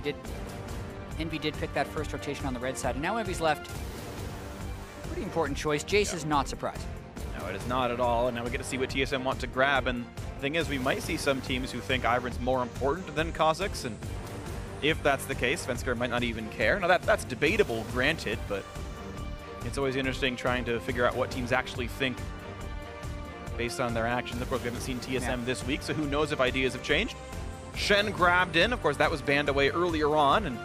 EnVy did pick that first rotation on the red side, and now EnVy's left. Pretty important choice. Jayce is not surprising. No, it is not at all, and now we get to see what TSM want to grab, and the thing is, we might see some teams who think Ivern's more important than Kha'Zix, and if that's the case, Svenskeren might not even care. Now that's debatable, granted, but it's always interesting trying to figure out what teams actually think based on their actions. Of course, we haven't seen TSM this week, so who knows if ideas have changed. Shen grabbed in. Of course, that was banned away earlier on, and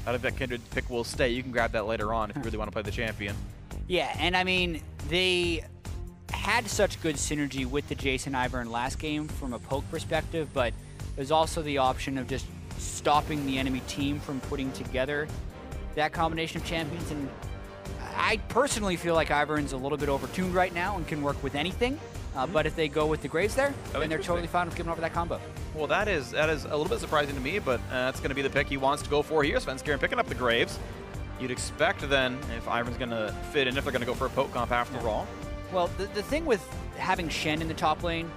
I think that Kindred pick will stay. You can grab that later on if you really want to play the champion. Yeah, and I mean, they had such good synergy with the Jayce and Ivern last game from a poke perspective, but there's also the option of just stopping the enemy team from putting together that combination of champions. And I personally feel like Ivern's a little bit overtuned right now and can work with anything. But if they go with the Graves there, then they're totally fine with giving over that combo. Well, that is a little bit surprising to me, but that's going to be the pick he wants to go for here. Svenskeren picking up the Graves. You'd expect then if Ivern's going to fit in, if they're going to go for a poke comp after all. Well, the thing with having Shen in the top lane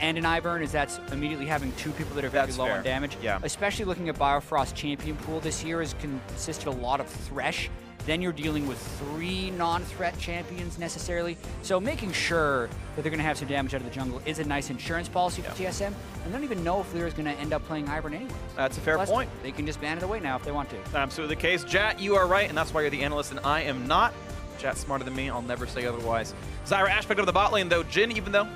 and an Ivern is that's immediately having two people that are very low on damage. Yeah. Especially looking at Biofrost champion pool this year has consisted a lot of Thresh. Then you're dealing with 3 non-threat champions necessarily. So making sure that they're going to have some damage out of the jungle is a nice insurance policy for TSM. And they don't even know if LirA is going to end up playing Ivern anyway. That's a fair point. They can just ban it away now if they want to. Absolutely the case. Jatt, you are right, and that's why you're the analyst and I am not. Jatt's smarter than me. I'll never say otherwise. Zyra Ashe picked up the bot lane, though. Jhin, even though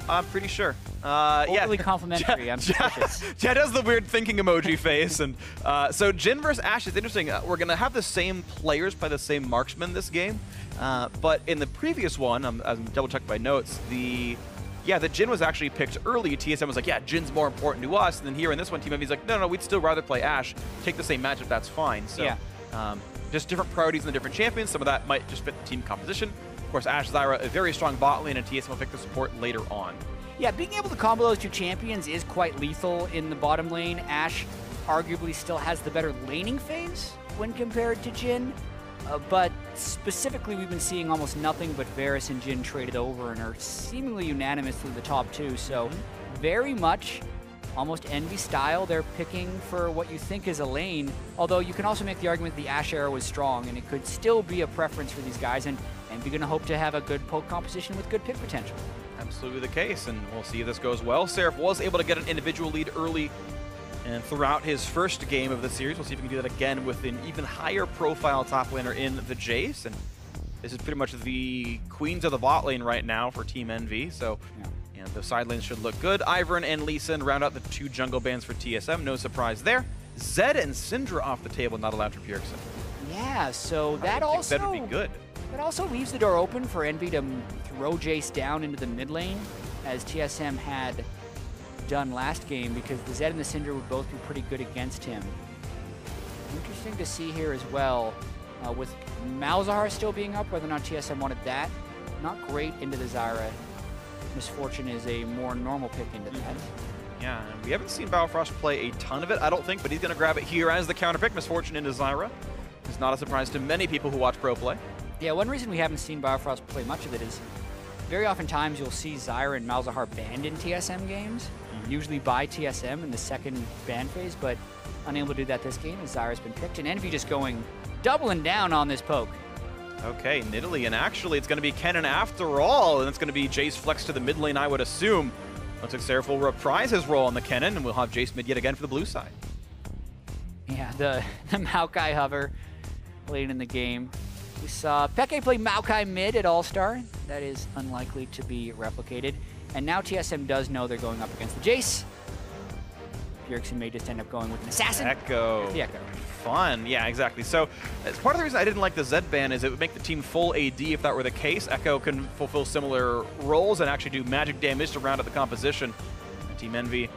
I'm pretty sure. Overly complimentary. I'm suspicious. Jatt does the weird thinking emoji face. And so Jhin versus Ashe is interesting. We're going to have the same players play the same marksman this game. But in the previous one, I'm double-checking my notes, the Jhin was actually picked early. TSM was like, yeah, Jin's more important to us. And then here in this one, Team EnVy's like, no, we'd still rather play Ashe. Take the same matchup, that's fine. So just different priorities in the different champions. Some of that might just fit the team composition. Of course, Ashe, Zyra, a very strong bot lane, and TSM will pick the support later on. Yeah, being able to combo those two champions is quite lethal in the bottom lane. Ashe arguably still has the better laning phase when compared to Jhin. But specifically, we've been seeing almost nothing but Varus and Jhin traded over and are seemingly unanimously the top two. So very much almost EnVy style. They're picking for what you think is a lane. Although you can also make the argument the Ashe era was strong and it could still be a preference for these guys. And EnVy going to hope to have a good poke composition with good pick potential. Absolutely the case, and we'll see if this goes well. Seraph was able to get an individual lead early and throughout his first game of the series. We'll see if he can do that again with an even higher profile top laner in the Jayce. And this is pretty much the queens of the bot lane right now for Team EnVy. So the side lanes should look good. Ivern and Lee Sin round out the 2 jungle bans for TSM. No surprise there. Zed and Syndra off the table, not allowed for Bjergsen. Yeah, so that also Zed would be good. That also leaves the door open for EnVy to throw Jayce down into the mid lane, as TSM had done last game, because the Zed and the Syndra would both be pretty good against him. Interesting to see here as well, with Malzahar still being up, whether or not TSM wanted that. Not great into the Zyra. Misfortune is a more normal pick into that. Yeah, and we haven't seen Biofrost play a ton of it, I don't think, but he's going to grab it here as the counter pick. Misfortune into Zyra. It's not a surprise to many people who watch pro play. Yeah, one reason we haven't seen Biofrost play much of it is very often times you'll see Zyra and Malzahar banned in TSM games, usually by TSM in the second ban phase, but unable to do that this game as Zyra's been picked. And EnVy just doubling down on this poke. Okay, Nidalee, and actually it's going to be Kennen after all, and it's going to be Jayce flex to the mid lane, I would assume. Looks like Seraph will reprise his role on the Kennen, and we'll have Jayce mid yet again for the blue side. Yeah, the Maokai hover late in the game. We saw Peke play Maokai mid at All-Star. That is unlikely to be replicated. And now TSM does know they're going up against the Jayce. Bjergsen may just end up going with an assassin. Ekko. The Ekko. Fun, yeah, exactly. So part of the reason I didn't like the Zed ban is it would make the team full AD if that were the case. Ekko can fulfill similar roles and actually do magic damage to round out the composition. And Team EnVy,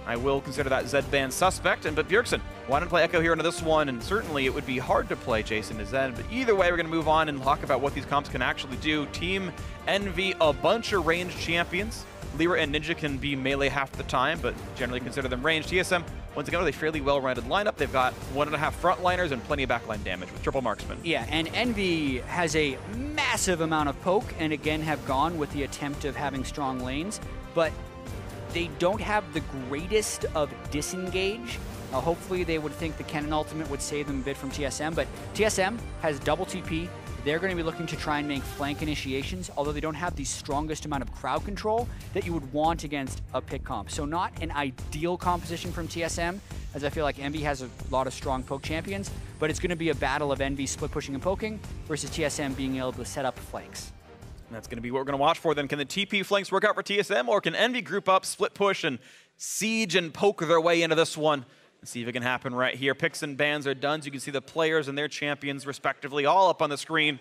I will consider that Zed ban suspect. But Bjergsen, why don't play Ekko here into this one? And certainly it would be hard to play Jayce into Zed. But either way, we're going to move on and talk about what these comps can actually do. Team EnVy, a bunch of ranged champions. LirA and Ninja can be melee half the time, but generally consider them ranged. TSM, once again, with a fairly well-rounded lineup. They've got 1.5 frontliners and plenty of backline damage with triple marksman. Yeah, and EnVy has a massive amount of poke, and again have gone with the attempt of having strong lanes, but they don't have the greatest of disengage Hopefully they would think the Kennen ultimate would save them a bit from TSM, but TSM has double TP. They're going to be looking to try and make flank initiations, although they don't have the strongest amount of crowd control that you would want against a pick comp. So not an ideal composition from TSM, as I feel like EnVy has a lot of strong poke champions, but it's going to be a battle of EnVy split pushing and poking versus TSM being able to set up flanks. And that's going to be what we're going to watch for then. Can the TP flanks work out for TSM, or can EnVy group up, split push, and siege and poke their way into this one? Let's see if it can happen right here. Picks and bans are done, so you can see the players and their champions, respectively, all up on the screen.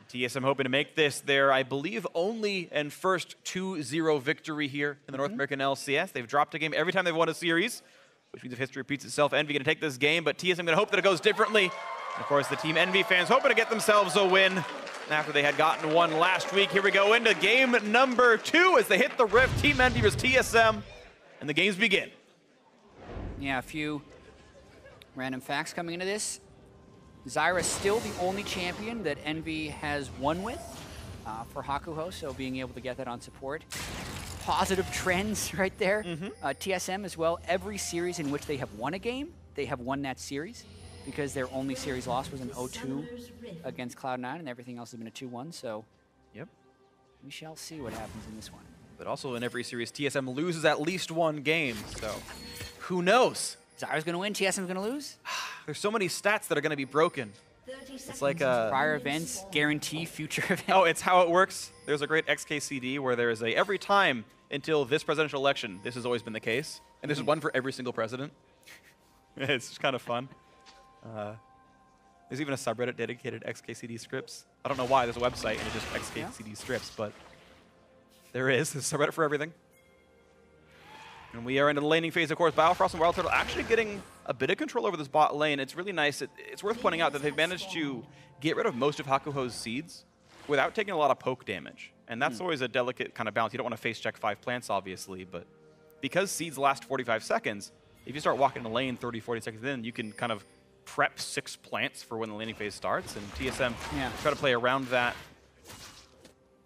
TSM hoping to make this their, I believe, only and first 2-0 victory here in the North American LCS. They've dropped a game every time they've won a series, which means if history repeats itself, EnVy going to take this game, but TSM going to hope that it goes differently. And of course, the Team EnVy fans hoping to get themselves a win after they had gotten one last week. Here we go into game number 2 as they hit the rift. Team EnVy versus TSM, and the games begin. Yeah, a few random facts coming into this. Zyra is still the only champion that EnVy has won with for Hakuho, so being able to get that on support. Positive trends right there. TSM as well, every series in which they have won a game, they have won that series because their only series loss was an 0-2 against Cloud9, and everything else has been a 2-1, so we shall see what happens in this one. But also in every series, TSM loses at least one game, so who knows? Zyra's going to win, TSM's going to lose? There's so many stats that are going to be broken. It's like prior events guarantee future events. Oh, it's how it works. There's a great XKCD where there is a every time until this presidential election, this has always been the case. And this is one for every single president. It's just kind of fun. There's even a subreddit dedicated XKCD scripts. I don't know why. There's a website and it's just XKCD scripts, but there is. There's a subreddit for everything. And we are into the laning phase, of course. Biofrost and WildTurtle actually getting a bit of control over this bot lane. It's really nice. It's worth pointing out that they've managed to get rid of most of Hakuho's seeds without taking a lot of poke damage. And that's always a delicate kind of balance. You don't want to face check 5 plants, obviously, but because seeds last 45 seconds, if you start walking in the lane 30, 40 seconds in, you can kind of prep 6 plants for when the laning phase starts. And TSM try to play around that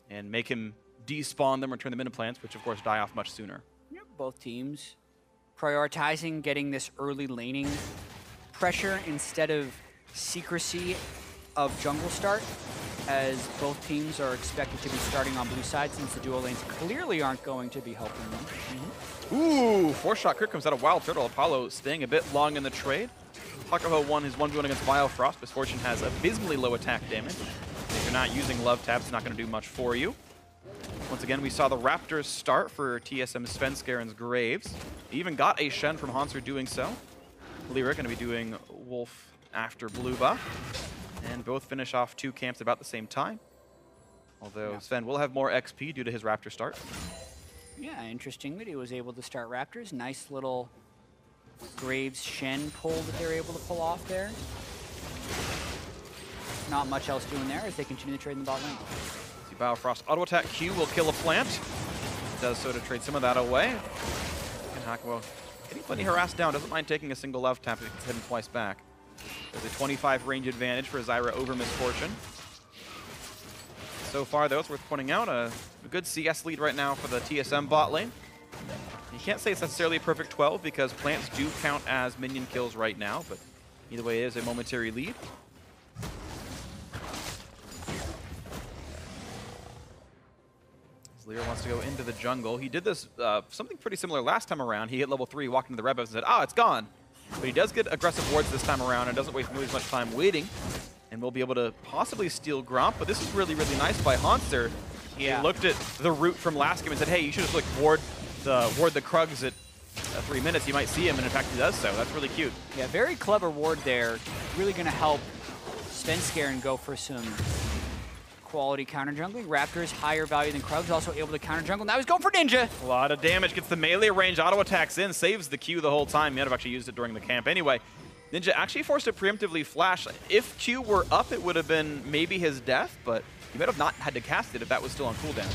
and make him despawn them or turn them into plants, which of course die off much sooner. Both teams prioritizing getting this early laning pressure instead of secrecy of jungle start, as both teams are expected to be starting on blue side since the duo lanes clearly aren't going to be helping them. Ooh, 4-shot crit comes out of WildTurtle. Apollo staying a bit long in the trade. Hakuho won his 1v1 against Biofrost. Misfortune has abysmally low attack damage. If you're not using love tabs, it's not going to do much for you. Once again, we saw the Raptors start for TSM Svenskeren's Graves. He even got a Shen from Hauntzer doing so. LirA going to be doing Wolf after blue buff. And both finish off 2 camps about the same time. Although Sven will have more XP due to his Raptor start. Yeah, interesting that he was able to start Raptors. Nice little Graves Shen pull that they're able to pull off there. Not much else doing there as they continue to trade in the bot lane. Biofrost auto attack Q will kill a plant. It does so to trade some of that away. And Hakuho getting plenty harassed down. Doesn't mind taking a single love tap if he gets hit him twice back. There's a 25 range advantage for Zyra over Misfortune. So far, though, it's worth pointing out a good CS lead right now for the TSM bot lane. You can't say it's necessarily a perfect 12 because plants do count as minion kills right now, but either way, it is a momentary lead. LirA wants to go into the jungle. He did this something pretty similar last time around. He hit level 3, walked into the red buff and said, "Ah, it's gone." But he does get aggressive wards this time around and doesn't waste nearly as much time waiting. And we'll be able to possibly steal Gromp. But this is really, really nice by Hauntzer. He looked at the route from last game and said, "Hey, you should just like ward the Krugs at 3 minutes. You might see him." And in fact, he does so. That's really cute. Yeah, very clever ward there. Really going to help Svenskeren go for some quality counter jungling. Raptors higher value than Krugs, also able to counter jungle. Now he's going for Ninja. A lot of damage, gets the melee range, auto attacks in, saves the Q the whole time. He might have actually used it during the camp anyway. Ninja actually forced to preemptively flash. If Q were up, it would have been maybe his death, but he might have not had to cast it if that was still on cooldown.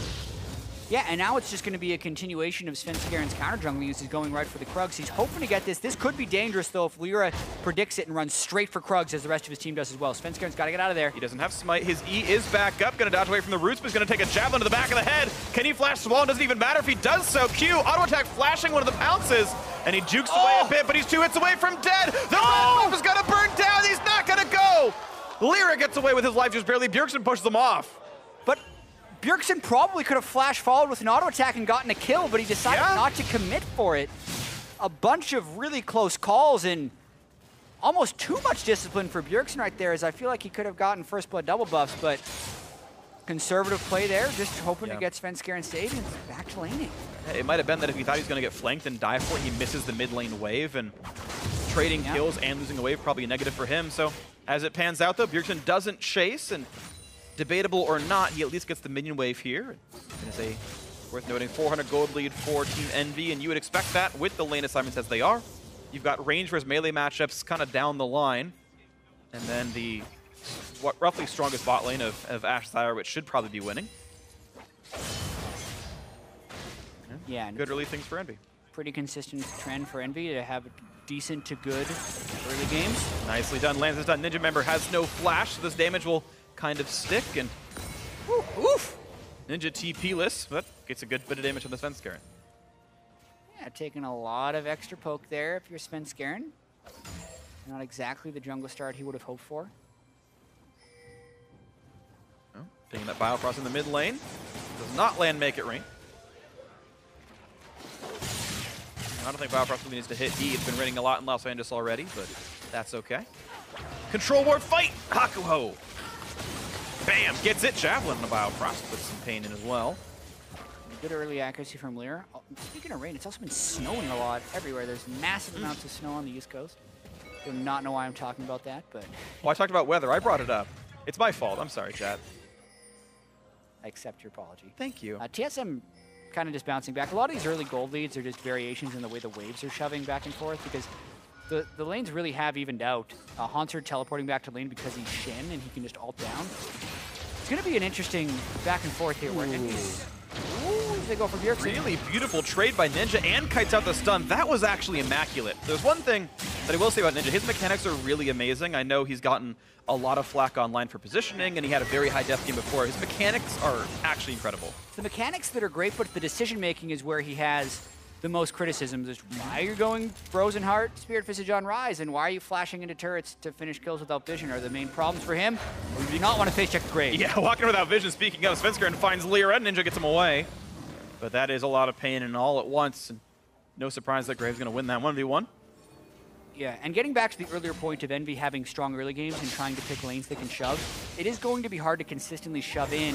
Yeah, and now it's just going to be a continuation of Svenskeren's counter jungling use. He's going right for the Krugs. He's hoping to get this. This could be dangerous, though, if LirA predicts it and runs straight for Krugs, as the rest of his team does as well. Svenskeren's got to get out of there. He doesn't have Smite. His E is back up. Going to dodge away from the roots, but he's going to take a javelin to the back of the head. Can he flash Swan? Doesn't even matter if he does so. Q, auto attack flashing one of the pounces, and he jukes away a bit, but he's 2 hits away from dead. The red buff is going to burn down. He's not going to go. LirA gets away with his life just barely. Bjergsen pushes him off. But Bjergsen probably could have flash followed with an auto attack and gotten a kill, but he decided not to commit for it. A bunch of really close calls and almost too much discipline for Bjergsen right there, as I feel like he could have gotten first blood double buffs, but conservative play there, just hoping to get Svenskeren saved and back to laning. It might have been that if he thought he was going to get flanked and die for it, he misses the mid lane wave, and trading kills and losing a wave probably a negative for him. So as it pans out, though, Bjergsen doesn't chase, and debatable or not, he at least gets the minion wave here. It is a, worth noting, 400 gold lead for Team EnVy, and you would expect that with the lane assignments as they are. You've got range versus melee matchups kind of down the line, and then the roughly strongest bot lane of Ashe Zyra, which should probably be winning. Yeah, good early things for EnVy. Pretty consistent trend for EnVy to have decent to good early games. Nicely done. Lance is done. Ninja member has no flash, so this damage will kind of stick, and oof. Ninja TP-less, but gets a good bit of damage on the Svenskeren. Yeah, taking a lot of extra poke there if you're Svenskeren. Not exactly the jungle start he would have hoped for. Oh, taking that Biofrost in the mid lane. Does not land make it rain. I don't think Biofrost really needs to hit E. It's been raining a lot in Los Angeles already, but that's okay. Control ward fight! Hakuho! Bam! Gets it. Javelin on the Biofrost. Puts some pain in as well. Good early accuracy from LirA. Speaking of rain, it's also been snowing a lot everywhere. There's massive amounts of snow on the East Coast. Do not know why I'm talking about that, but... Well, I talked about weather. I brought it up. It's my fault. I'm sorry, Jatt. I accept your apology. Thank you. TSM kind of just bouncing back. A lot of these early gold leads are just variations in the way the waves are shoving back and forth, because the lanes really have evened out. Hauntzer teleporting back to lane because he's Shen and he can just ult down. It's going to be an interesting back and forth here where they go for Bjergsen. Really beautiful trade by Ninja, and kites out the stun. That was actually immaculate. There's one thing that I will say about Ninja. His mechanics are really amazing. I know he's gotten a lot of flack online for positioning, and he had a very high def game before. His mechanics are actually incredible. The mechanics that are great, but the decision making is where he has the most criticisms. Is why are you going Frozen Heart, Spirit Visage on Rise, and why are you flashing into turrets to finish kills without vision? Are the main problems for him? Or do you not want to face check the grave? Yeah, walking without vision. Speaking of, Svenskeren finds LirA, Ninja gets him away. But that is a lot of pain and all at once. And no surprise that Grave's going to win that 1v1. Yeah, and getting back to the earlier point of EnVy having strong early games and trying to pick lanes they can shove, it is going to be hard to consistently shove in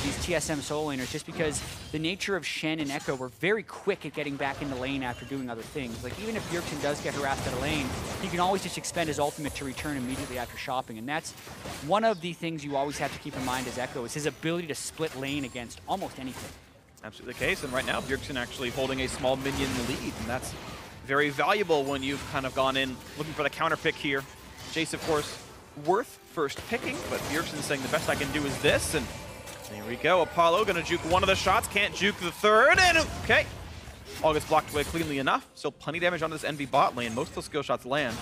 these TSM solo laners, just because the nature of Shen and Ekko were very quick at getting back into lane after doing other things. Like, even if Bjergsen does get harassed out of lane, he can always just expend his ultimate to return immediately after shopping. And that's one of the things you always have to keep in mind as Ekko, is his ability to split lane against almost anything. Absolutely the case, and right now Bjergsen actually holding a small minion lead, and that's very valuable when you've kind of gone in looking for the counter pick here. Jayce, of course, worth first picking, but Bjergsen saying the best I can do is this, and there we go. Apollo gonna juke one of the shots, can't juke the third, and okay. All gets blocked away cleanly enough. Still plenty of damage on this EnVy bot lane. Most of those skill shots land.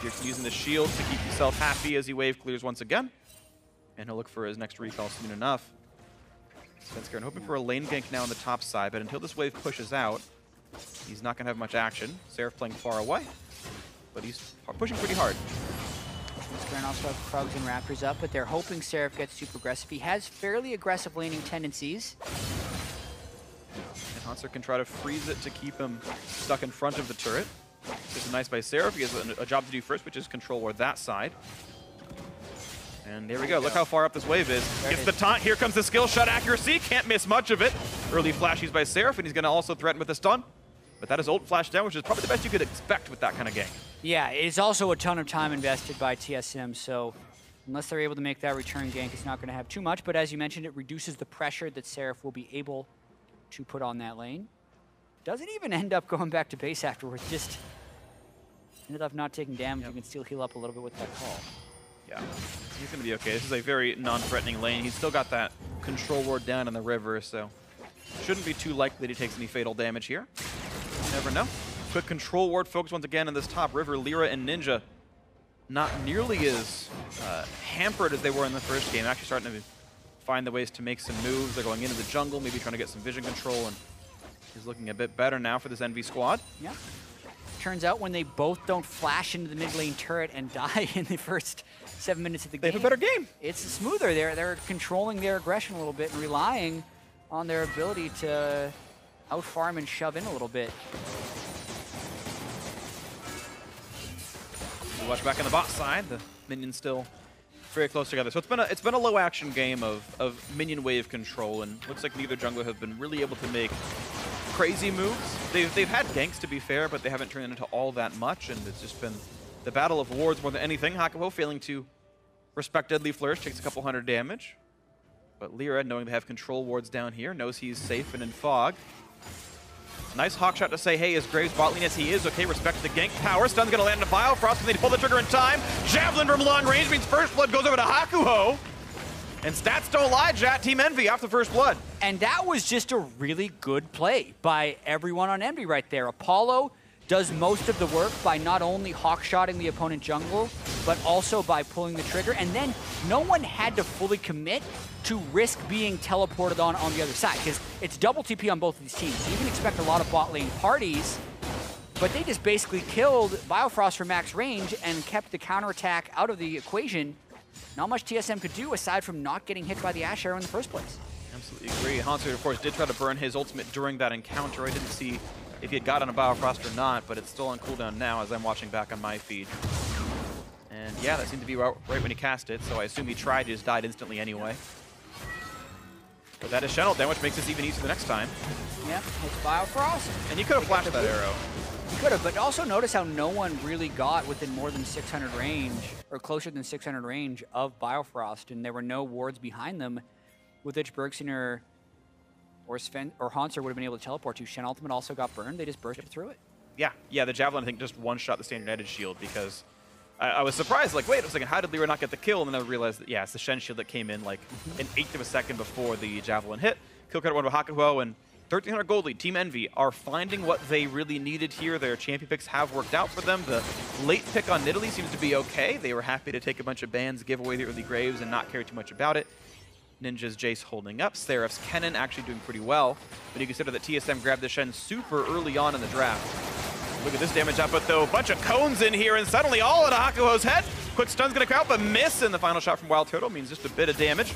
Bjergsen using the shield to keep himself happy as he wave clears once again. And he'll look for his next recall soon enough. Svenskeren hoping for a lane gank now on the top side, but until this wave pushes out, he's not going to have much action. Seraph playing far away, but he's pushing pretty hard. Svenskeren also have Krugs and Raptors up, but they're hoping Seraph gets super aggressive. He has fairly aggressive laning tendencies. And Hauntzer can try to freeze it to keep him stuck in front of the turret. This is nice by Seraph. He has a job to do first, which is control ward that side. And there we go. Look how far up this wave is. Gets the taunt. Here comes the skill shot accuracy. Can't miss much of it. Early flashies by Seraph, and he's going to also threaten with the stun. But that is ult flash down, which is probably the best you could expect with that kind of gank. Yeah, it's also a ton of time invested by TSM, so unless they're able to make that return gank, it's not going to have too much. But as you mentioned, it reduces the pressure that Seraph will be able to put on that lane. Doesn't even end up going back to base afterwards. Just ended up not taking damage. Yep. You can still heal up a little bit with that call. Yeah, he's going to be okay. This is a very non-threatening lane. He's still got that control ward down in the river, so shouldn't be too likely that he takes any fatal damage here. You never know. Quick control ward focus once again in this top river. LirA and Ninja not nearly as hampered as they were in the first game. Actually starting to find the ways to make some moves. They're going into the jungle, maybe trying to get some vision control, and he's looking a bit better now for this EnVy squad. Yeah. Turns out when they both don't flash into the mid lane turret and die in the first 7 minutes of the game, they have a better game. It's smoother. They're controlling their aggression a little bit and relying on their ability to outfarm and shove in a little bit. You watch back on the bot side, the minions still very close together. So it's been a low action game of minion wave control, and looks like neither jungler have been really able to make crazy moves. They've had ganks, to be fair, but they haven't turned into all that much, and it's just been the battle of wards more than anything. Hakuho failing to respect Deadly Flourish, takes a couple hundred damage. But LirA, knowing they have control wards down here, knows he's safe and in fog. Nice hawk shot to say, hey, as Graves bot lane as he is, okay, respect the gank power. Stun's gonna land on Biofrost, and they pull the trigger in time. Javelin from long range means first blood goes over to Hakuho. And stats don't lie, Jatt, Team EnVy off the first blood. And that was just a really good play by everyone on EnVy right there. Apollo does most of the work by not only hawk-shotting the opponent jungle, but also by pulling the trigger. And then no one had to fully commit to risk being teleported on the other side, because it's double TP on both of these teams. You can expect a lot of bot lane parties, but they just basically killed Biofrost for max range and kept the counterattack out of the equation. Not much TSM could do aside from not getting hit by the Ashe arrow in the first place. Absolutely agree. Hauntzer, of course, did try to burn his ultimate during that encounter. I didn't see if he had got on a Biofrost or not, but it's still on cooldown now as I'm watching back on my feed. And yeah, that seemed to be right when he cast it, so I assume he tried, he just died instantly anyway. But that is Shen ult, which makes this even easier the next time. Yeah, it's Biofrost. And you could have flashed that arrow. You could have, but also notice how no one really got within more than 600 range, or closer than 600 range of Biofrost, and there were no wards behind them with which Bjergsen or Hauntzer would have been able to teleport to. Shen ultimate also got burned, they just burst up through it. Yeah, the Javelin, I think, just one-shot the standard edge shield, because I was surprised, like, wait a second, how did LirA not get the kill? And then I realized that, yeah, it's the Shen shield that came in like an eighth of a second before the Javelin hit. Kill credit one to Hakuho, and 1,300 gold lead. Team EnVy are finding what they really needed here. Their champion picks have worked out for them. The late pick on Nidalee seems to be okay. They were happy to take a bunch of bans, give away the early Graves, and not care too much about it. Ninja's Jayce holding up. Seraph's Kennen actually doing pretty well. But you consider that TSM grabbed the Shen super early on in the draft. Look at this damage output, though. A bunch of cones in here, and suddenly all at Hakuho's head. Quick stun's going to come out, but miss, and the final shot from WildTurtle means just a bit of damage.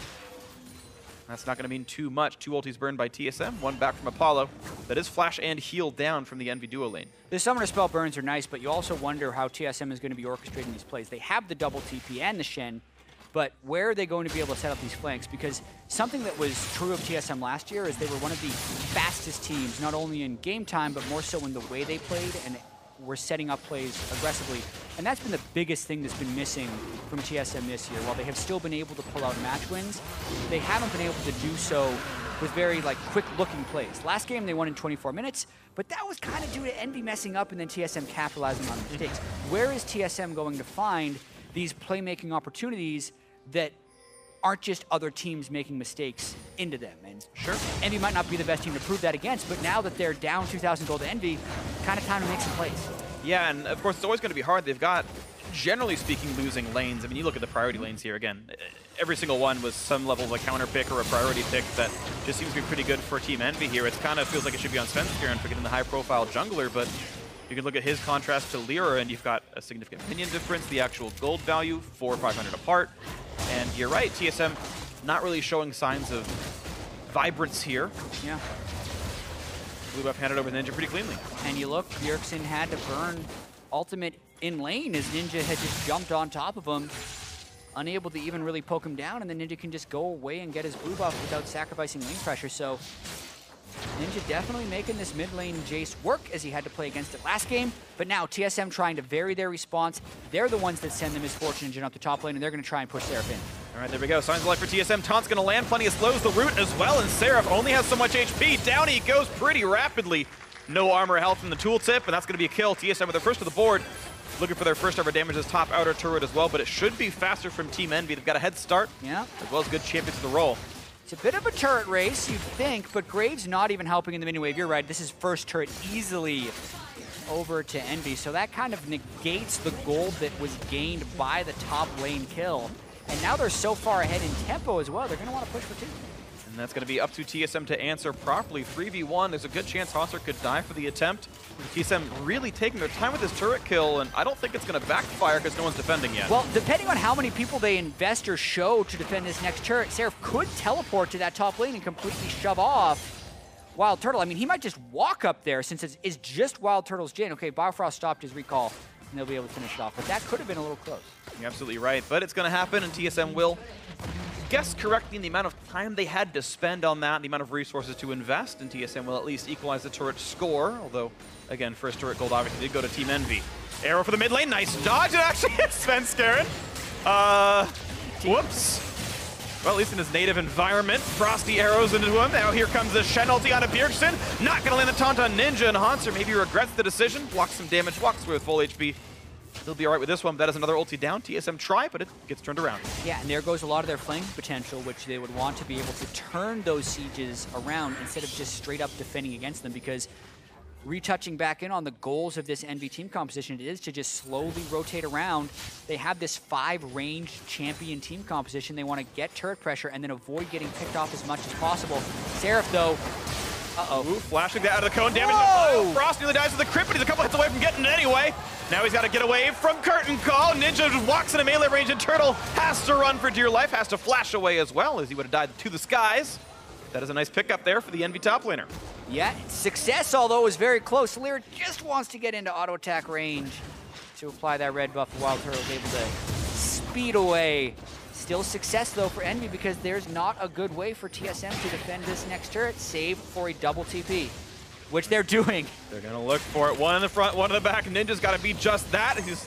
That's not going to mean too much. 2 ultis burned by TSM, 1 back from Apollo. That is flash and heal down from the EnVy duo lane. The Summoner Spell burns are nice, but you also wonder how TSM is going to be orchestrating these plays. They have the double TP and the Shen, but where are they going to be able to set up these flanks? Because something that was true of TSM last year is they were one of the fastest teams, not only in game time, but more so in the way they played and were setting up plays aggressively. And that's been the biggest thing that's been missing from TSM this year. While they have still been able to pull out match wins, they haven't been able to do so with very quick-looking plays. Last game they won in 24 minutes, but that was kind of due to EnVy messing up and then TSM capitalizing on mistakes. Where is TSM going to find these playmaking opportunities that aren't just other teams making mistakes into them? And sure, EnVy might not be the best team to prove that against, but now that they're down 2,000 gold to EnVy, kind of time to make some plays. Yeah, and of course it's always going to be hard. They've got, generally speaking, losing lanes. I mean, you look at the priority lanes here again. Every single one was some level of a counter pick or a priority pick that just seems to be pretty good for Team EnVy here. It kind of feels like it should be on Svenskeren for getting the high-profile jungler, but you can look at his contrast to LirA, and you've got a significant minion difference, the actual gold value, 400 or 500 apart. And you're right, TSM not really showing signs of vibrance here. Yeah. Blue buff handed over Ninja pretty cleanly. And you look, Bjergsen had to burn ultimate in lane as Ninja had just jumped on top of him, unable to even really poke him down, and then Ninja can just go away and get his blue buff without sacrificing lane pressure. So Ninja definitely making this mid lane Jayce work as he had to play against it last game, but now TSM trying to vary their response. They're the ones that send the Misfortune Engine up the top lane, and they're going to try and push Seraph in. All right, there we go. Signs of life for TSM. Taunt's going to land. Plenty of slows the root as well, and Seraph only has so much HP. Down he goes pretty rapidly. No armor health in the tooltip, and that's going to be a kill. TSM with their first to the board. Looking for their first ever damage as top outer turret as well, but it should be faster from Team EnVy. They've got a head start, yeah, as well as good champions to the roll. It's a bit of a turret race, you'd think, but Graves not even helping in the mini wave. You're right, this is first turret easily over to Envy, so that kind of negates the gold that was gained by the top lane kill. And now they're so far ahead in tempo as well, they're going to want to push for 2. And that's going to be up to TSM to answer properly. 3v1, there's a good chance Hauntzer could die for the attempt. TSM really taking their time with this turret kill, and I don't think it's going to backfire because no one's defending yet. Well, depending on how many people they invest or show to defend this next turret, Seraph could teleport to that top lane and completely shove off WildTurtle. I mean, he might just walk up there since it's just WildTurtle's Jhin. Okay, Biofrost stopped his recall, and they'll be able to finish it off. But that could have been a little close. You're absolutely right, but it's going to happen, and TSM will guess correctly in the amount of time they had to spend on that, the amount of resources to invest, and TSM will at least equalize the turret score, although, again, first turret gold obviously did go to Team Envy. Arrow for the mid lane, nice dodge, it actually hits Svenskeren. Whoops. Well, at least in his native environment, frosty arrows into him. Now here comes the Shen ulti on a Bjergsen. Not gonna land the taunt on Ninja, and Hauntzer maybe regrets the decision, blocks some damage, walks away with full HP. He'll be all right with this one. That is another ulti down. TSM try, but it gets turned around. Yeah, and there goes a lot of their flanking potential, which they would want to be able to turn those sieges around instead of just straight up defending against them, because retouching back in on the goals of this Envy team composition, it is to just slowly rotate around. They have this 5-range champion team composition. They want to get turret pressure and then avoid getting picked off as much as possible. Seraph, though, Ooh, flashing that out of the cone, damage to Biofrost, nearly dies with the crit, but he's a couple hits away from getting it anyway. Now he's got to get away from curtain call. Ninja just walks into melee range, and Turtle has to run for dear life, has to flash away as well, as he would have died to the skies. That is a nice pickup there for the Envy top laner. Yeah, success, although it was very close. LirA just wants to get into auto attack range to apply that red buff. WildTurtle is able to speed away. Still success, though, for Envy, because there's not a good way for TSM to defend this next turret, save for a double TP, which they're doing. They're going to look for it. One in the front, one in the back. Ninja's got to be just that. He's,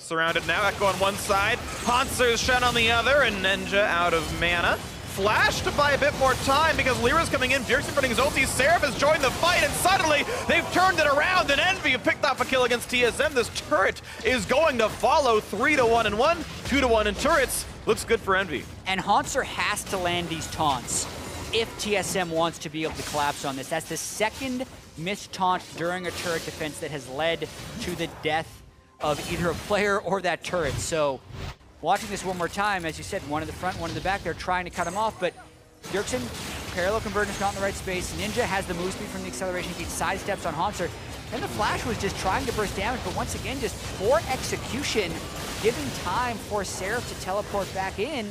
surrounded now. Ekko on one side, Hauntzer's Shen on the other, and Ninja out of mana. Flash to buy a bit more time because LirA's coming in. Bjergsen running his ulti. Seraph has joined the fight, and suddenly they've turned it around, and Envy have picked off a kill against TSM. This turret is going to follow 3-1 in one, 2-1 in turrets. Looks good for Envy. And Hauntzer has to land these taunts if TSM wants to be able to collapse on this. That's the second missed taunt during a turret defense that has led to the death of either a player or that turret. So watching this one more time, as you said, one in the front, one in the back, they're trying to cut him off, but Bjergsen, parallel convergence not in the right space. Ninja has the move speed from the acceleration feed, sidesteps on Hauntzer. And the flash was just trying to burst damage, but once again, just poor execution, giving time for Seraph to teleport back in.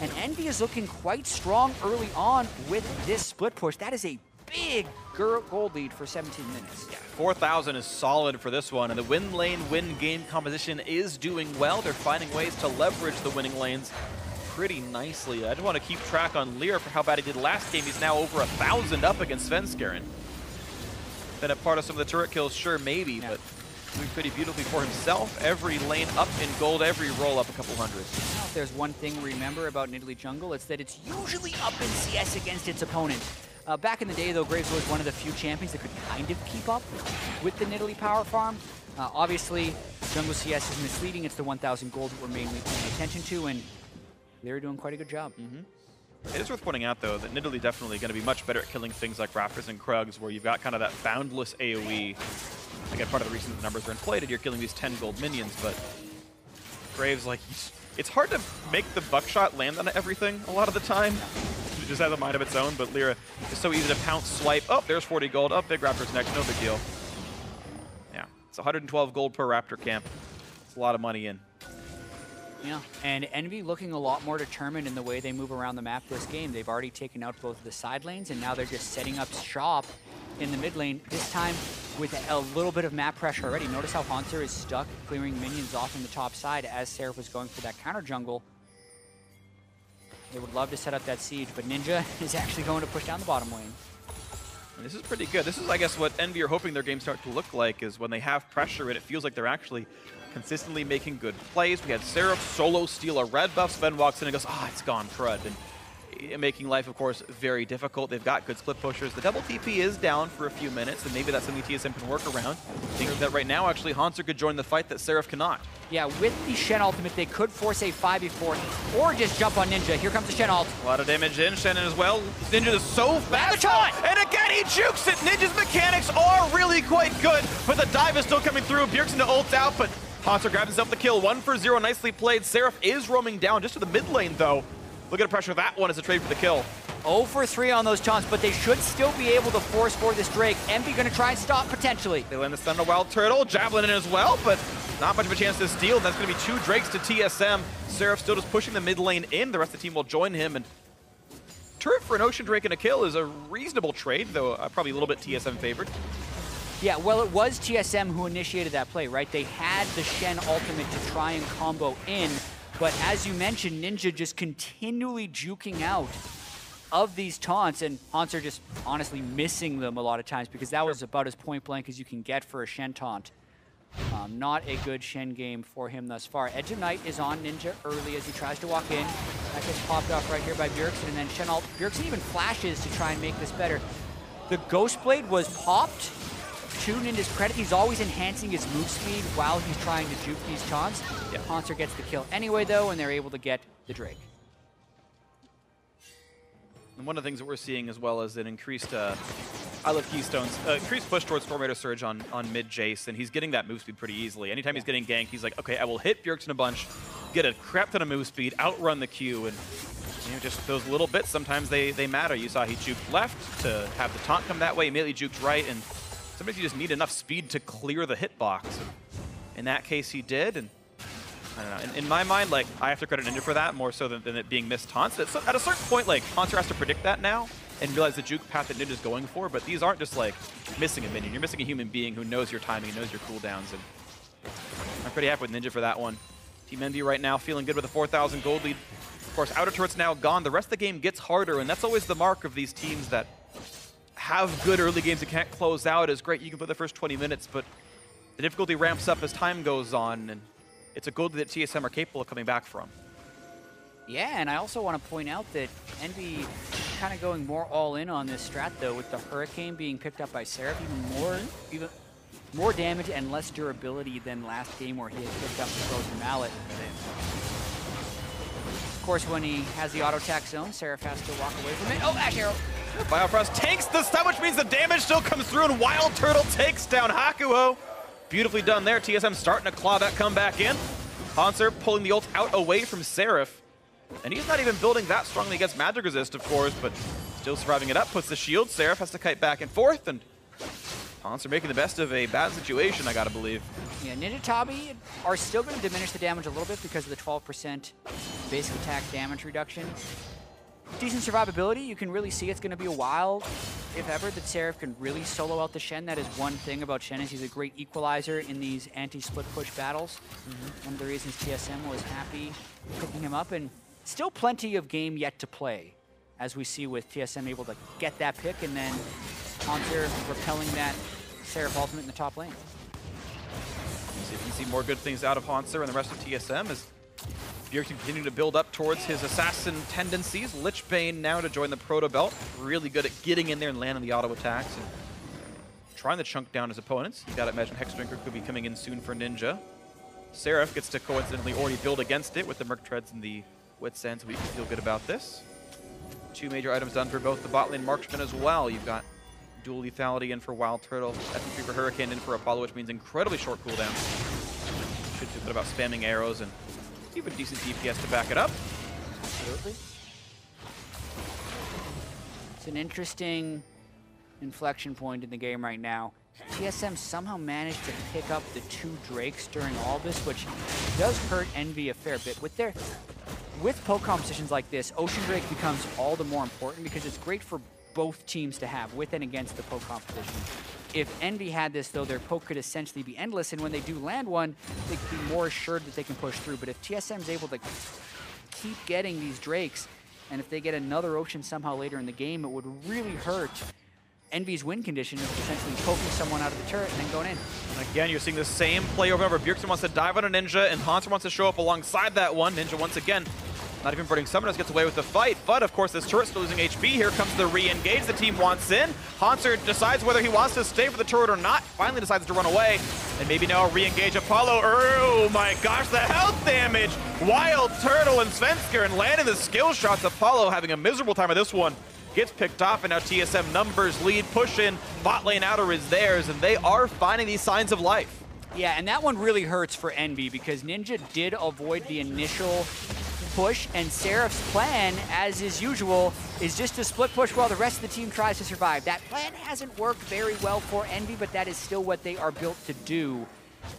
And Envy is looking quite strong early on with this split push. That is a big gold lead for 17 minutes. Yeah, 4,000 is solid for this one, and the win lane, win game composition is doing well. They're finding ways to leverage the winning lanes pretty nicely. I just want to keep track on LirA for how bad he did last game. He's now over 1,000 up against Svenskeren. Been a part of some of the turret kills, sure, maybe, yeah, but doing pretty beautifully for himself. Every lane up in gold, every roll up a couple hundred. Now, if there's one thing to remember about Nidalee jungle, it's that it's usually up in CS against its opponent. Back in the day, though, Graves was one of the few champions that could kind of keep up with the Nidalee power farm. Obviously, jungle CS is misleading. It's the 1,000 gold that we're mainly paying attention to, and they're doing quite a good job. It is worth pointing out, though, that Nidalee definitely going to be much better at killing things like Raptors and Krugs, where you've got kind of that boundless AoE. Again, part of the reason the numbers are inflated, you're killing these 10 gold minions, but Graves, like, it's hard to make the buckshot land on everything a lot of the time. It just has a mind of its own, but LirA is so easy to pounce, swipe. Oh, there's 40 gold. Oh, big Raptors next, no big deal. Yeah, it's 112 gold per Raptor camp. It's a lot of money in. Yeah, and Envy looking a lot more determined in the way they move around the map this game. They've already taken out both of the side lanes, and now they're just setting up shop in the mid lane, this time with a little bit of map pressure already. Notice how Hauntzer is stuck clearing minions off on the top side as Seraph was going for that counter jungle. They would love to set up that siege, but Ninja is actually going to push down the bottom lane. And this is pretty good. This is, I guess, what Envy are hoping their games start to look like, is when they have pressure and it feels like they're actually consistently making good plays. We had Seraph solo steal a red buff. Sven walks in and goes, it's gone, crud. And making life, of course, very difficult. They've got good split pushers. The double TP is down for a few minutes, and maybe that's something TSM can work around. Thinking that right now, actually, Hauntzer could join the fight that Seraph cannot. Yeah, with the Shen ultimate, they could force a 5v4 or just jump on Ninja. Here comes the Shen ult. A lot of damage in. Shen as well. Ninja is so fast. And again, he jukes it. Ninja's mechanics are really quite good, but the dive is still coming through. Bjergsen to ult out, but Hauntzer grabs himself the kill. 1 for 0. Nicely played. Seraph is roaming down just to the mid lane, though. Look at the pressure. That one is a trade for the kill. 0 for 3 on those taunts, but they should still be able to force for this Drake. EnVy going to try and stop potentially. They land the stun to WildTurtle. Javelin in as well, but not much of a chance to steal. That's going to be 2 Drakes to TSM. Seraph still just pushing the mid lane in. The rest of the team will join him. And turret for an Ocean Drake and a kill is a reasonable trade, though probably a little bit TSM favored. Yeah, well, it was TSM who initiated that play, right? They had the Shen ultimate to try and combo in, but as you mentioned, Ninja just continually juking out of these taunts, and Hauntzer just honestly missing them a lot of times because that was about as point blank as you can get for a Shen taunt. Not a good Shen game for him thus far. Edge of Night is on Ninja early as he tries to walk in. That gets popped off right here by Bjergsen, and then Shen ult. Bjergsen even flashes to try and make this better. The Ghost Blade was popped. To Ninja's credit, he's always enhancing his move speed while he's trying to juke these taunts. Yeah. Hauntzer gets the kill anyway, though, and they're able to get the Drake. And one of the things that we're seeing as well is an increased, I love Keystones, increased push towards Tornado Surge on mid Jayce, and he's getting that move speed pretty easily. Anytime he's getting ganked, he's like, okay, I will hit Bjergsen a bunch, get a crap ton of move speed, outrun the Q, and you know, just those little bits, sometimes they matter. You saw he juked left to have the taunt come that way, immediately juked right, and sometimes you just need enough speed to clear the hitbox. In that case, he did, and I don't know. In my mind, like, I have to credit Ninja for that more so than it being missed taunts. At a certain point, like, Hauntzer has to predict that now and realize the juke path that Ninja's going for, but these aren't just, like, missing a minion. You're missing a human being who knows your timing, knows your cooldowns, and I'm pretty happy with Ninja for that one. Team EnVy right now feeling good with a 4,000 gold lead. Of course, outer turret's now gone. The rest of the game gets harder, and that's always the mark of these teams that have good early games that can't close out. Is great, you can play the first 20 minutes, but the difficulty ramps up as time goes on, and it's a goal that TSM are capable of coming back from. Yeah, and I also want to point out that EnVy kind of going more all in on this strat, though, with the Hurricane being picked up by Seraph, even more damage and less durability than last game where he had picked up the Frozen Mallet. Of course, when he has the auto attack zone, Seraph has to walk away from it. Oh, Ashe arrow! Biofrost takes the stun, which means the damage still comes through, and WildTurtle takes down Hakuho. Beautifully done there. TSM starting to claw that comeback in. Hauntzer pulling the ult out away from Seraph. And he's not even building that strongly against magic resist, of course, but still surviving it up. Puts the shield. Seraph has to kite back and forth, and Hauntzer making the best of a bad situation, I gotta believe. Yeah, Ninja Tabi are still going to diminish the damage a little bit because of the 12% basic attack damage reduction. Decent survivability. You can really see it's going to be a while, if ever, that Seraph can really solo out the Shen. That is one thing about Shen, is he's a great equalizer in these anti-split push battles. One of the reasons TSM was happy picking him up, and still plenty of game yet to play, as we see with TSM able to get that pick and then Hauntzer repelling that Seraph ultimate in the top lane. See if we can see more good things out of Hauntzer and the rest of TSM as Bjergsen continuing to build up towards his assassin tendencies. Lichbane now to join the Proto Belt. Really good at getting in there and landing the auto attacks and trying to chunk down his opponents. You gotta imagine Hexdrinker could be coming in soon for Ninja. Seraph gets to coincidentally already build against it with the Merc Treads and the Wit's End, so we can feel good about this. 2 major items done for both the bot lane marksman as well. You've got dual lethality in for WildTurtle, FP3 for Hurricane in for Apollo, which means incredibly short cooldown. Should feel good about spamming arrows and even decent DPS to back it up. Absolutely. It's an interesting inflection point in the game right now. TSM somehow managed to pick up the 2 Drakes during all this, which does hurt EnVy a fair bit. With poke competitions like this, Ocean Drake becomes all the more important because it's great for both teams to have with and against the poke competition. If EnVy had this, though, their poke could essentially be endless, and when they do land one, they could be more assured that they can push through. But if TSM's able to keep getting these Drakes, and if they get another Ocean somehow later in the game, it would really hurt EnVy's win condition of essentially poking someone out of the turret and then going in. And again, you're seeing the same play over and over. Bjergsen wants to dive on a Ninja, and Hauntzer wants to show up alongside that one. Ninja once again Not even Burning Summoners gets away with the fight, but of course this turret's still losing HP. Here comes the re-engage the team wants in. Hauntzer decides whether he wants to stay for the turret or not. Finally decides to run away, and maybe now re-engage Apollo. Oh my gosh, the health damage! WildTurtle and Svenskeren landing the skill shots. Apollo having a miserable time of this one. Gets picked off, and now TSM numbers lead, push in. Bot lane outer is theirs, and they are finding these signs of life. Yeah, and that one really hurts for Envy because Ninja did avoid the initial push, and Seraph's plan, as is usual, is just to split push while the rest of the team tries to survive. That plan hasn't worked very well for Envy, but that is still what they are built to do.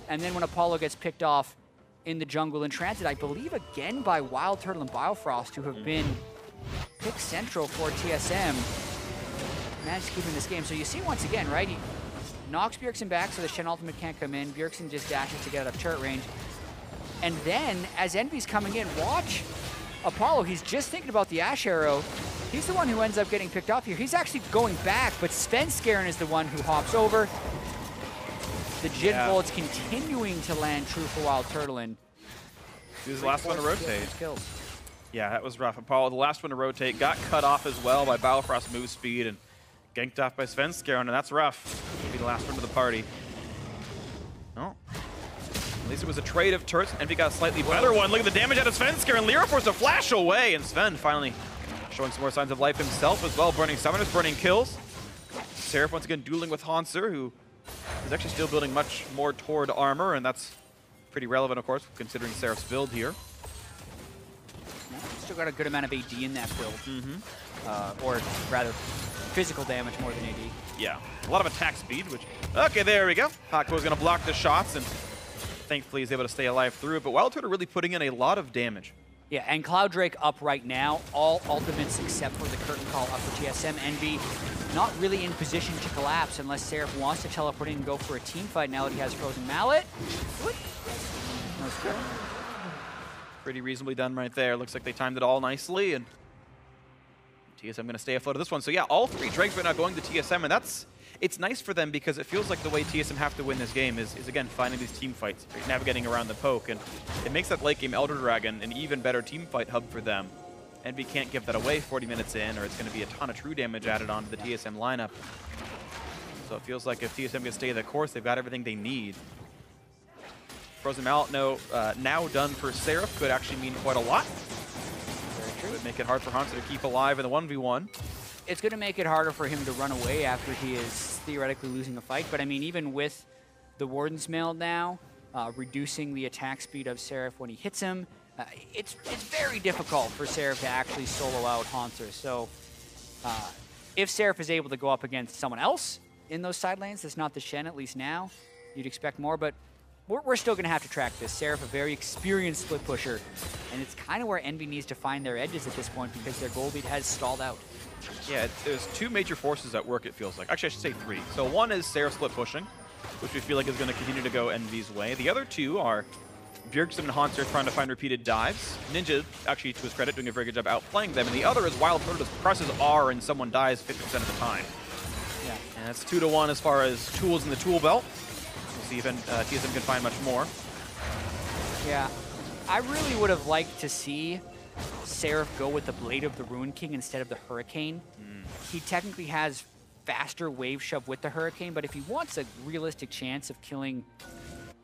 And then when Apollo gets picked off in the jungle in transit, I believe again by WildTurtle and Biofrost, who have been pick central for TSM, managed to keep in this game. So you see once again, right, he knocks Bjergsen back so the Shen ultimate can't come in. Bjergsen just dashes to get out of turret range. And then, as Envy's coming in, watch Apollo. He's just thinking about the Ashe arrow. He's the one who ends up getting picked off here. He's actually going back, but Svenskeren is the one who hops over. The Jhin bullets continuing to land true for WildTurtle. And he was the last one to rotate. Kills. Yeah, that was rough. Apollo, the last one to rotate, got cut off as well by Biofrost move speed and ganked off by Svenskeren, and that's rough. Maybe the last one to the party. Oh. At least it was a trade of turrets. Envy got a slightly better one. Look at the damage out of Svenskeren. LirA forced a flash away, and Sven finally showing some more signs of life himself as well. Burning Summoners, burning kills. Seraph once again dueling with Hauntzer, who is actually still building much more toward armor, and that's pretty relevant, of course, considering Seraph's build here. Still got a good amount of AD in that build. Or rather, physical damage more than AD. Yeah, a lot of attack speed, which... Okay, there we go. Hakuho's going to block the shots, and thankfully he's able to stay alive through it. But WildTurtle really putting in a lot of damage. Yeah, and Cloud Drake up right now. All ultimates except for the Curtain Call up for TSM. Envy not really in position to collapse unless Seraph wants to teleport in and go for a team fight now that he has Frozen Mallet. No skill. Pretty reasonably done right there. Looks like they timed it all nicely, and TSM going to stay afloat of this one. So yeah, all three Drakes right now going to TSM, and it's nice for them because it feels like the way TSM have to win this game is again, finding these team fights, navigating around the poke, and it makes that late game Elder Dragon an even better team fight hub for them. Envy can't give that away 40 minutes in, or it's going to be a ton of true damage added onto the TSM lineup. So it feels like if TSM can stay the course, they've got everything they need. Frozen Mallet now done for Seraph could actually mean quite a lot. Very true. It would make it hard for Hauntzer to keep alive in the 1v1. It's going to make it harder for him to run away after he is theoretically losing a fight. But I mean, even with the Warden's Mail now, reducing the attack speed of Seraph when he hits him, it's very difficult for Seraph to actually solo out Hauntzer. So if Seraph is able to go up against someone else in those side lanes, that's not the Shen, at least now, you'd expect more. But we're still going to have to track this. Seraph, a very experienced split pusher, and it's kind of where Envy needs to find their edges at this point because their gold lead has stalled out. Yeah, there's two major forces at work, it feels like. Actually, I should say three. So one is Seraph split pushing, which we feel like is going to continue to go Envy's way. The other two are Bjergsen and Hauntzer trying to find repeated dives. Ninja, actually, to his credit, doing a very good job outplaying them. And the other is WildTurtle just presses R and someone dies 50% of the time. Yeah. And that's 2-to-1 as far as tools in the tool belt. We'll see if TSM can find much more. Yeah. I really would have liked to see Seraph go with the Blade of the Ruin King instead of the Hurricane. He technically has faster wave shove with the Hurricane, but if he wants a realistic chance of killing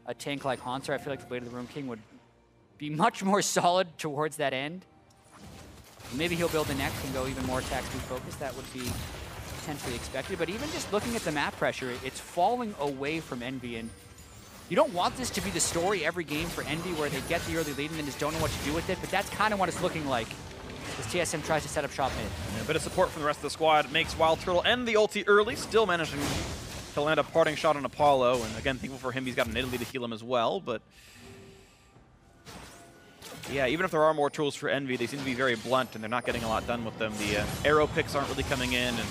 a tank like Hauntzer, I feel like the Blade of the Ruin King would be much more solid towards that end. Maybe he'll build the next and go even more attack speed focused. That would be potentially expected, but even just looking at the map pressure, it's falling away from Envy, and you don't want this to be the story every game for Envy where they get the early lead and then just don't know what to do with it, but that's kind of what it's looking like as TSM tries to set up shop mid. And a bit of support from the rest of the squad makes WildTurtle end the ulti early, still managing to land a parting shot on Apollo, and again, thankful for him, he's got an Nidalee to heal him as well, but yeah, even if there are more tools for Envy, they seem to be very blunt and they're not getting a lot done with them. The arrow picks aren't really coming in, and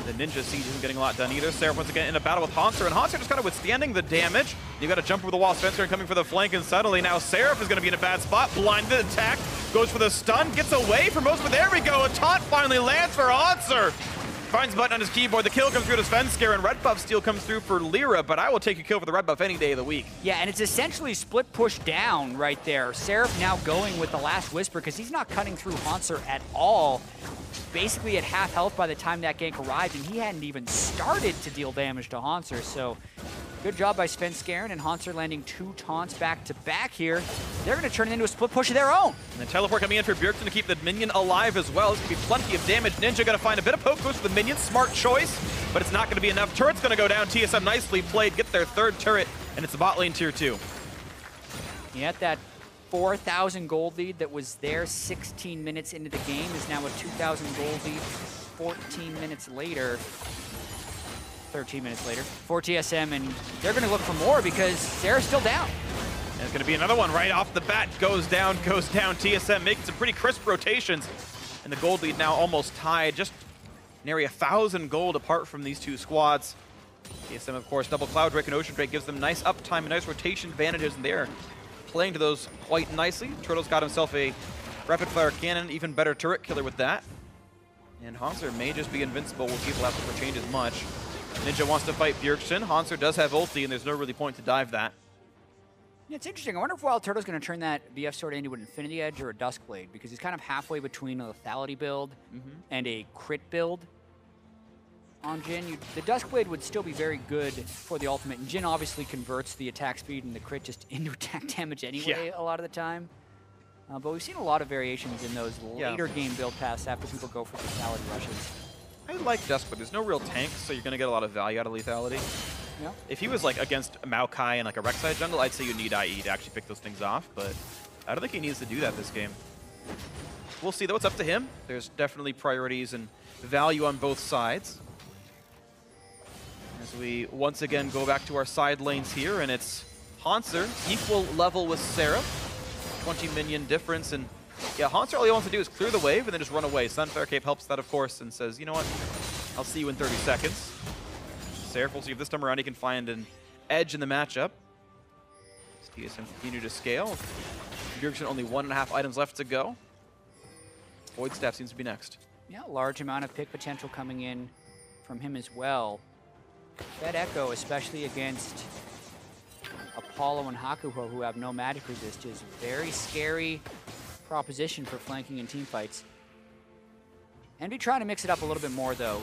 the Ninja Siege isn't getting a lot done either. Seraph once again in a battle with Hauntzer, and Hauntzer just kind of withstanding the damage. You got to jump over the wall, Svenskeren coming for the flank, and suddenly now Seraph is going to be in a bad spot. Blinded attack, goes for the stun, gets away from most, but there we go. A taunt finally lands for Hauntzer. finds button on his keyboard. The kill comes through to Svenskeren. Red buff steal comes through for LirA, but I will take a kill for the red buff any day of the week. Yeah, and it's essentially split push down right there. Seraph now going with the last Whisper because he's not cutting through Hauntzer at all. Basically at half health by the time that gank arrived, and he hadn't even started to deal damage to Hauntzer. So good job by Svenskeren, and Hauntzer landing 2 taunts back to back here. They're going to turn it into a split push of their own. And then teleport coming in for Bjergsen to keep the minion alive as well. There's going to be plenty of damage. Ninja going to find a bit of poke boost for the minion. Smart choice, but it's not going to be enough. Turret's going to go down. TSM nicely played, get their 3rd turret, and it's a bot lane tier 2. Yeah, that 4,000 gold lead that was there 16 minutes into the game is now a 2,000 gold lead 14 minutes later. 13 minutes later for TSM, and they're going to look for more because Sarah's still down. And it's going to be another one right off the bat. Goes down, goes down. TSM making some pretty crisp rotations, and the gold lead now almost tied, just nary 1,000 gold apart from these two squads. TSM, of course, double Cloud Drake and Ocean Drake gives them nice uptime and nice rotation advantages, and they're playing to those quite nicely. Turtle's got himself a rapid fire cannon, even better turret killer with that. And Hauntzer may just be invincible. We'll see if we'll have to change as much. Ninja wants to fight Bjergsen. Hauntzer does have ulti, and there's no really point to dive that. Yeah, it's interesting. I wonder if WildTurtle's going to turn that BF sword into an Infinity Edge or a Duskblade, because he's kind of halfway between a lethality build and a crit build on Jhin. The Duskblade would still be very good for the ultimate, and Jhin obviously converts the attack speed and the crit just into attack damage anyway a lot of the time. But we've seen a lot of variations in those later game build paths after people go for lethality rushes. I like Duskblade. There's no real tank, so you're going to get a lot of value out of lethality. Yeah. If he was like against Maokai and like a Rek'Sai jungle, I'd say you need IE to actually pick those things off, but I don't think he needs to do that this game. We'll see though, it's up to him. There's definitely priorities and value on both sides. As we once again go back to our side lanes here, and it's Hauntzer, equal level with Seraph. 20 minion difference, and yeah, Hauntzer, all he wants to do is clear the wave and then just run away. Sunfire Cape helps that, of course, and says, you know what, I'll see you in 30 seconds. Seraph, we'll see if this time around he can find an edge in the matchup. TSM continue to scale. Bjergsen only 1.5 items left to go. Void Staff seems to be next. Yeah, large amount of pick potential coming in from him as well. That Ekko, especially against Apollo and Hakuho, who have no magic resist, is a very scary proposition for flanking in team fights. EnVy trying to mix it up a little bit more, though.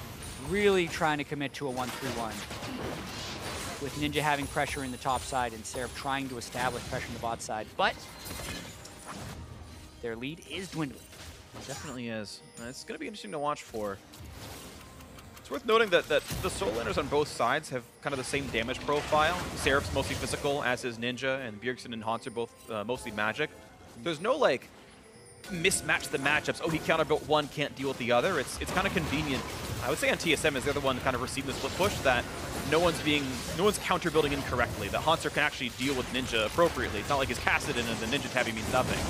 Really trying to commit to a 1-3-1. With Ninja having pressure in the top side and Seraph trying to establish pressure in the bot side. But their lead is dwindling. It definitely is. It's going to be interesting to watch for. It's worth noting that the solo laners on both sides have kind of the same damage profile. Seraph's mostly physical, as is Ninja, and Bjergsen and Hauntzer both mostly magic. There's no, like, mismatch the matchups. Oh, he counterbuilt one, can't deal with the other. It's kind of convenient. I would say on TSM is they're the one to kind of receive the split push, that no one's counter building incorrectly. That Hauntzer can actually deal with Ninja appropriately. It's not like his Kassadin and the Ninja tabby means nothing.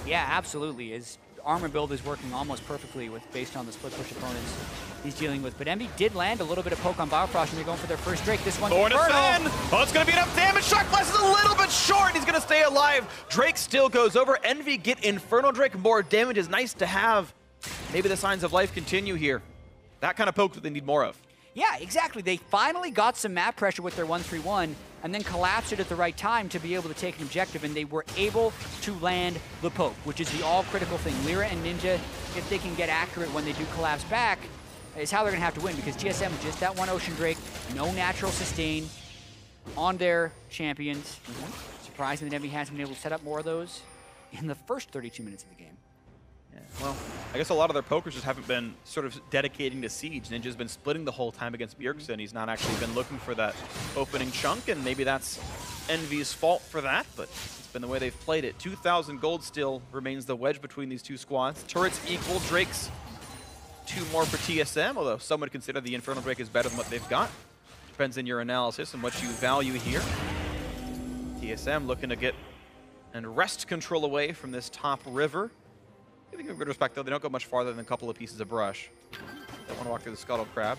Yeah, absolutely. His armor build is working almost perfectly based on the split push opponents he's dealing with. But EnVy did land a little bit of poke on Biofrost, and they're going for their first Drake. This one's Inferno. Oh, it's going to be enough damage. Shock Blast is a little bit short. He's going to stay alive. Drake still goes over. EnVy get Inferno Drake. More damage is nice to have. Maybe the signs of life continue here. That kind of poke that they need more of. Yeah, exactly. They finally got some map pressure with their 1-3-1 and then collapsed it at the right time to be able to take an objective, and they were able to land the poke, which is the all-critical thing. LirA and Ninja, if they can get accurate when they do collapse back, is how they're going to have to win, because TSM with just that one Ocean Drake, no natural sustain on their champions. Surprising that EnVy hasn't been able to set up more of those in the first 32 minutes of the game. Yeah, well, I guess a lot of their pokers just haven't been sort of dedicating to Siege. Ninja's been splitting the whole time against Bjergsen. He's not actually been looking for that opening chunk, and maybe that's EnVy's fault for that, but it's been the way they've played it. 2,000 gold still remains the wedge between these two squads. Turrets equal. Drake's 2 more for TSM, although some would consider the Infernal Drake is better than what they've got. Depends on your analysis and what you value here. TSM looking to get and wrest control away from this top river. I think with good respect, though, they don't go much farther than a couple of pieces of brush. Don't want to walk through the Scuttle Crab.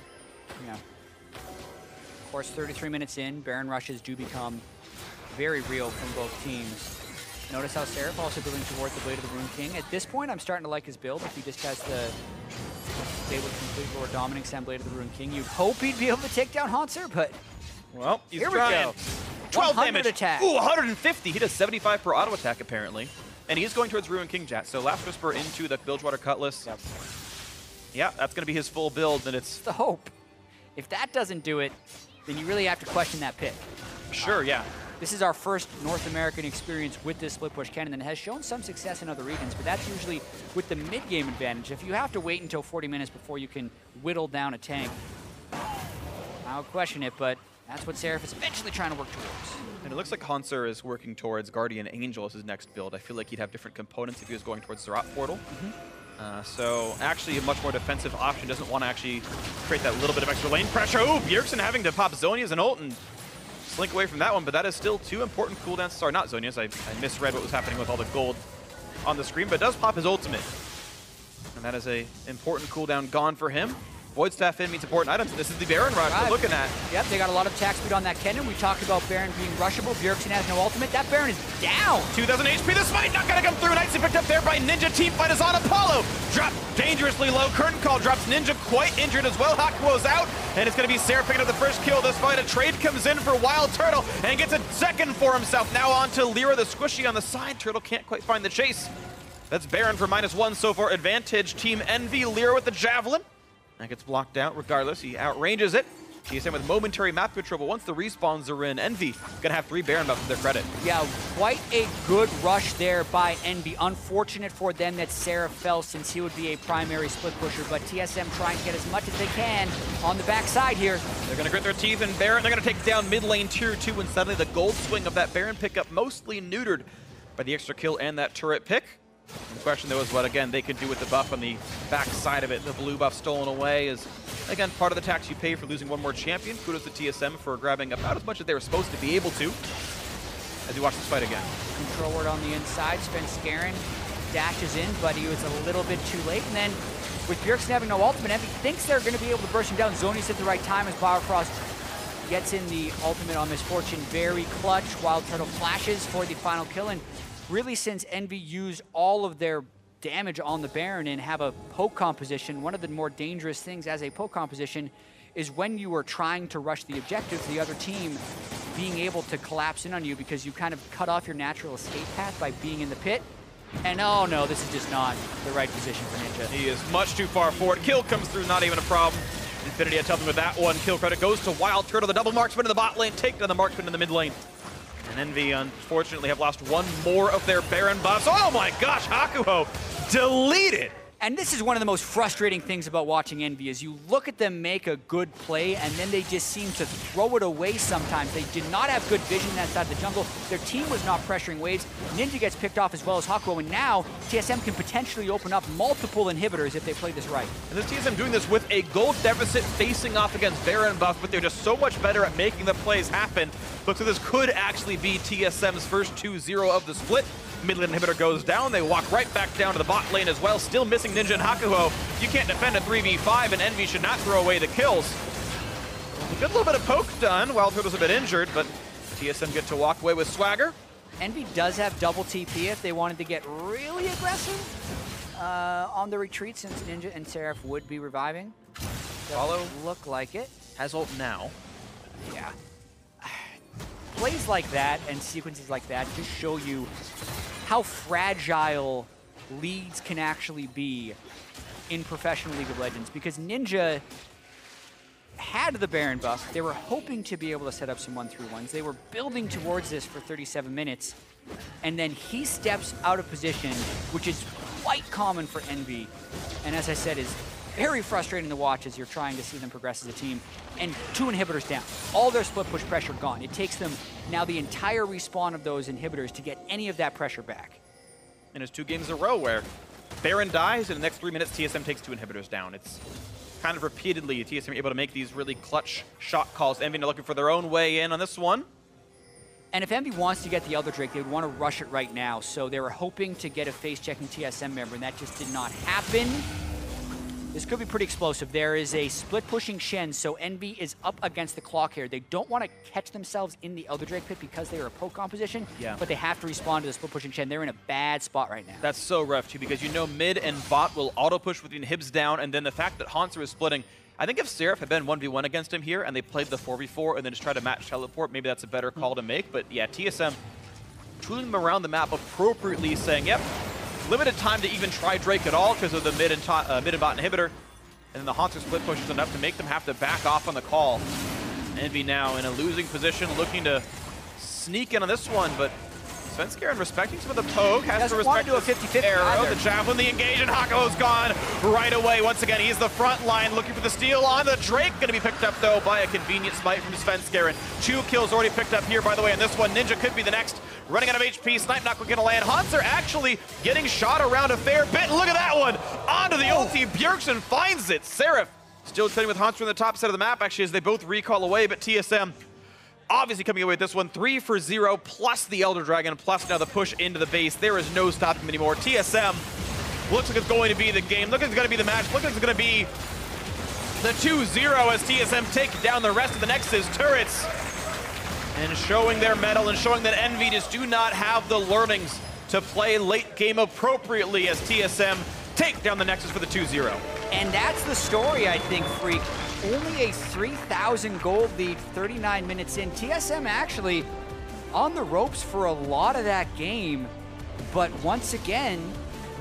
Yeah. Of course, 33 minutes in, Baron rushes do become very real from both teams. Notice how Seraph also building towards the Blade of the Rune King. At this point, I'm starting to like his build. If he just has the they would complete Lord Dominic's Assembly to the Ruined King. You'd hope he'd be able to take down Hauntzer, but well, he's here trying. we go. 12 damage. Attack. Ooh, 150. He does 75 per auto attack, apparently. And he is going towards Ruined King, Jatt. So Last Whisper into the Bilgewater Cutlass. Yep. Yeah, that's going to be his full build, and it's the hope. If that doesn't do it, then you really have to question that pick. Sure, yeah. This is our first North American experience with this split push Kennen, and has shown some success in other regions, but that's usually with the mid-game advantage. If you have to wait until 40 minutes before you can whittle down a tank, I'll question it, but that's what Seraph is eventually trying to work towards. And it looks like Hauntzer is working towards Guardian Angel as his next build. I feel like he'd have different components if he was going towards Seraph Portal. So actually a much more defensive option. Doesn't want to actually create that little bit of extra lane pressure. Oh, Bjergsen having to pop Zhonya's and ult and slink away from that one, but that is still 2 important cooldowns. Sorry, not Zhonya's. I misread what was happening with all the gold on the screen, but does pop his ultimate. And that is a important cooldown gone for him. Void Staff in means important items. This is the Baron rush we're looking at. Yep, they got a lot of attack speed on that Kennen. We talked about Baron being rushable. Bjergsen has no ultimate. That Baron is down. 2,000 HP. The smite not going to come through. Nicely picked up there by Ninja. Team fight is on. Apollo dropped dangerously low. Curtain Call drops Ninja quite injured as well. Hakuho's out, and it's going to be Seraph picking up the first kill of this fight. A trade comes in for WildTurtle and gets a second for himself. Now on to LirA, the squishy on the side. Turtle can't quite find the chase. That's Baron for -1 so far. Advantage Team Envy. LirA with the Javelin. That gets blocked out regardless. He outranges it. TSM with momentary map control, but once the respawns are in, Envy gonna have 3 Baron buffs to their credit. Yeah, quite a good rush there by Envy. Unfortunate for them that Seraph fell, since he would be a primary split pusher, but TSM trying to get as much as they can on the backside here. They're gonna grit their teeth in Baron. They're gonna take down mid lane tier 2, and suddenly the gold swing of that Baron pickup mostly neutered by the extra kill and that turret pick. And the question, though, is what, again, they could do with the buff on the back side of it. The blue buff stolen away is, again, part of the tax you pay for losing one more champion. Kudos to TSM for grabbing about as much as they were supposed to be able to as you watch this fight again. Control ward on the inside. Svenskeren dashes in, but he was a little bit too late. And then with Bjergsen having no ultimate, Envy thinks they're going to be able to burst him down. Zhonya's at the right time as Biofrost gets in the ultimate on Misfortune. Very clutch. WildTurtle flashes for the final kill. And really, since Envy used all of their damage on the Baron and have a poke composition, one of the more dangerous things as a poke composition is when you are trying to rush the objective, the other team being able to collapse in on you because you kind of cut off your natural escape path by being in the pit. And oh no, this is just not the right position for Ninja. He is much too far forward. Kill comes through, not even a problem. Infinity had helped him with that one. Kill credit goes to WildTurtle, the double marksman in the bot lane, take down the marksman in the mid lane. And Envy, unfortunately, have lost one more of their Baron buffs. Oh my gosh, Hakuho deleted. And this is one of the most frustrating things about watching Envy is you look at them make a good play and then they just seem to throw it away sometimes. They did not have good vision in that side of the jungle. Their team was not pressuring waves. Ninja gets picked off as well as Hakuho, and now TSM can potentially open up multiple inhibitors if they play this right. And this TSM doing this with a gold deficit facing off against Baron buff, but they're just so much better at making the plays happen. Looks like this could actually be TSM's first 2-0 of the split. Mid lane inhibitor goes down. They walk right back down to the bot lane as well. Still missing Ninja and Hakuho. You can't defend a 3v5, and Envy should not throw away the kills. A good little bit of poke done. WildTurtle's a bit injured, but TSM get to walk away with swagger. Envy does have double TP if they wanted to get really aggressive on the retreat, since Ninja and Seraph would be reviving. Follow. Look like it. Has ult now. Yeah. Plays like that and sequences like that just show you how fragile leads can actually be in professional League of Legends, because Ninja had the Baron buff. They were hoping to be able to set up some 1-3-1s. They were building towards this for 37 minutes, and then he steps out of position, which is quite common for Envy, and as I said, is very frustrating to watch as you're trying to see them progress as a team. And 2 inhibitors down. All their split push pressure gone. It takes them now the entire respawn of those inhibitors to get any of that pressure back. And it's 2 games in a row where Baron dies, and in the next 3 minutes, TSM takes 2 inhibitors down. It's kind of repeatedly TSM able to make these really clutch shot calls. Envy are looking for their own way in on this one. And if Envy wants to get the Elder Drake, they would want to rush it right now. So they were hoping to get a face-checking TSM member, and that just did not happen. This could be pretty explosive. There is a split pushing Shen, so EnVy is up against the clock here. They don't want to catch themselves in the Elder Drake pit because they are a poke composition, but they have to respond to the split pushing Shen. They're in a bad spot right now. That's so rough too, because you know mid and bot will auto push with the inhibs down, and then the fact that Hauntzer is splitting. I think if Seraph had been 1v1 against him here and they played the 4v4 and then just tried to match teleport, maybe that's a better call to make. But yeah, TSM tooling them around the map appropriately, saying, yep, limited time to even try Drake at all because of the mid and bot inhibitor. And then the Hauntzer split push is enough to make them have to back off on the call. EnVy now in a losing position, looking to sneak in on this one, but Svenskeren respecting some of the poke, has to respect to do a 50-50 arrow, the javelin, the engage, and Hakuho's gone right away. Once again, he's the front line looking for the steal on the Drake. Going to be picked up, though, by a convenient smite from Svenskeren. 2 kills already picked up here, by the way, and this one, Ninja could be the next. Running out of HP, Snipe not going to land. Hauntzer actually getting shot around a fair bit. Look at that one! Onto the ulti, Bjergsen finds it. Seraph still trading with Hauntzer on the top side of the map, actually, as they both recall away, but TSM obviously coming away with this one. 3 for 0, plus the Elder Dragon, plus now the push into the base. There is no stopping him anymore. TSM looks like it's going to be the game. Looks like it's going to be the match. Looks like it's going to be the 2-0 as TSM take down the rest of the Nexus turrets. And showing their mettle and showing that EnVy just do not have the learnings to play late game appropriately as TSM take down the Nexus for the 2-0. And that's the story, I think, Phreak. Only a 3,000 gold lead 39 minutes in. TSM actually on the ropes for a lot of that game. But once again,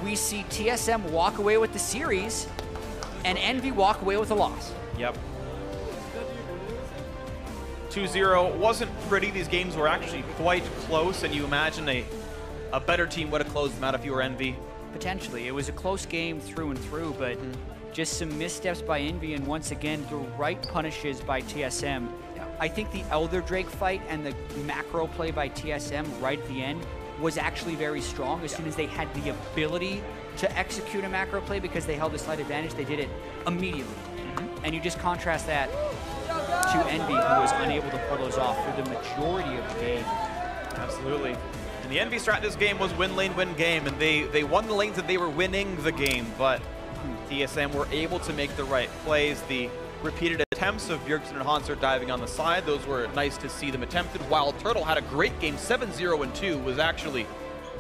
we see TSM walk away with the series and EnVy walk away with a loss. Yep. 2-0 wasn't pretty. These games were actually quite close, and you imagine a better team would have closed them out if you were EnVy. Potentially. It was a close game through and through, but just some missteps by EnVy, and once again, the right punishes by TSM. I think the Elder Drake fight and the macro play by TSM right at the end was actually very strong. As soon as they had the ability to execute a macro play because they held a slight advantage, they did it immediately. And you just contrast that to EnVy, who was unable to pull those off for the majority of the game. Absolutely. And the EnVy strat this game was win lane, win game, and they won the lanes that they were winning the game, but TSM were able to make the right plays. The repeated attempts of Bjergsen and Hauntzer diving on the side, those were nice to see them attempted. WildTurtle had a great game, 7-0 and 2, was actually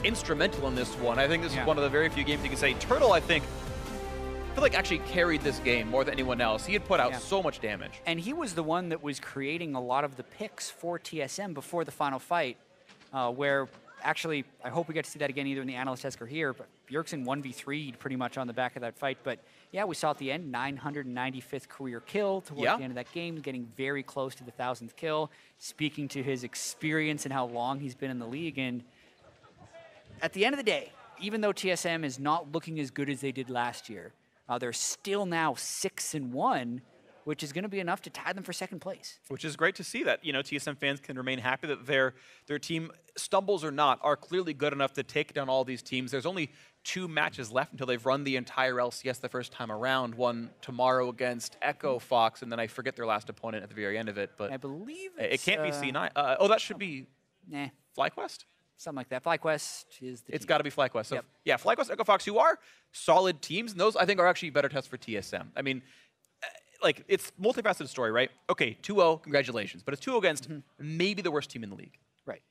instrumental in this one. I think this is one of the very few games you can say Turtle, I feel like actually carried this game more than anyone else. He had put out so much damage. And he was the one that was creating a lot of the picks for TSM before the final fight, where actually, I hope we get to see that again either in the analyst desk or here, but Bjergsen 1v3'd pretty much on the back of that fight. But yeah, we saw at the end, 995th career kill towards the end of that game, getting very close to the 1,000th kill, speaking to his experience and how long he's been in the league. And at the end of the day, even though TSM is not looking as good as they did last year, they're still now 6-1, which is going to be enough to tie them for second place. Which is great to see that, you know, TSM fans can remain happy that their team, stumbles or not, are clearly good enough to take down all these teams. There's only 2 matches left until they've run the entire LCS the first time around. One tomorrow against Ekko Fox, and then I forget their last opponent at the very end of it. But I believe it can't be C9. Oh, that should be FlyQuest? Something like that. FlyQuest is the It's got to be FlyQuest. So yeah, FlyQuest, Ekko Fox, who are solid teams, and those I think are actually better tests for TSM. I mean, like, it's multifaceted story, right? Okay, 2-0, congratulations. But it's 2-0 against maybe the worst team in the league.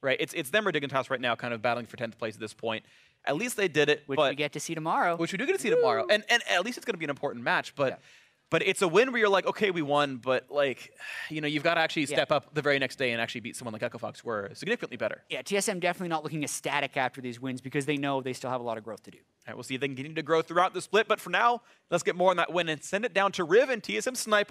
Right. It's them or Dignitas right now, kind of battling for 10th place at this point. At least they did it. Which we get to see tomorrow. Which we do get to see tomorrow. And at least it's going to be an important match. But but it's a win where you're like, okay, we won, but like, you know, you've got to actually step up the very next day and actually beat someone like Ekko Fox, who are significantly better. Yeah, TSM definitely not looking ecstatic after these wins because they know they still have a lot of growth to do. All right, we'll see if they can continue to grow throughout the split. But for now, let's get more on that win and send it down to Riv and TSM Sniper.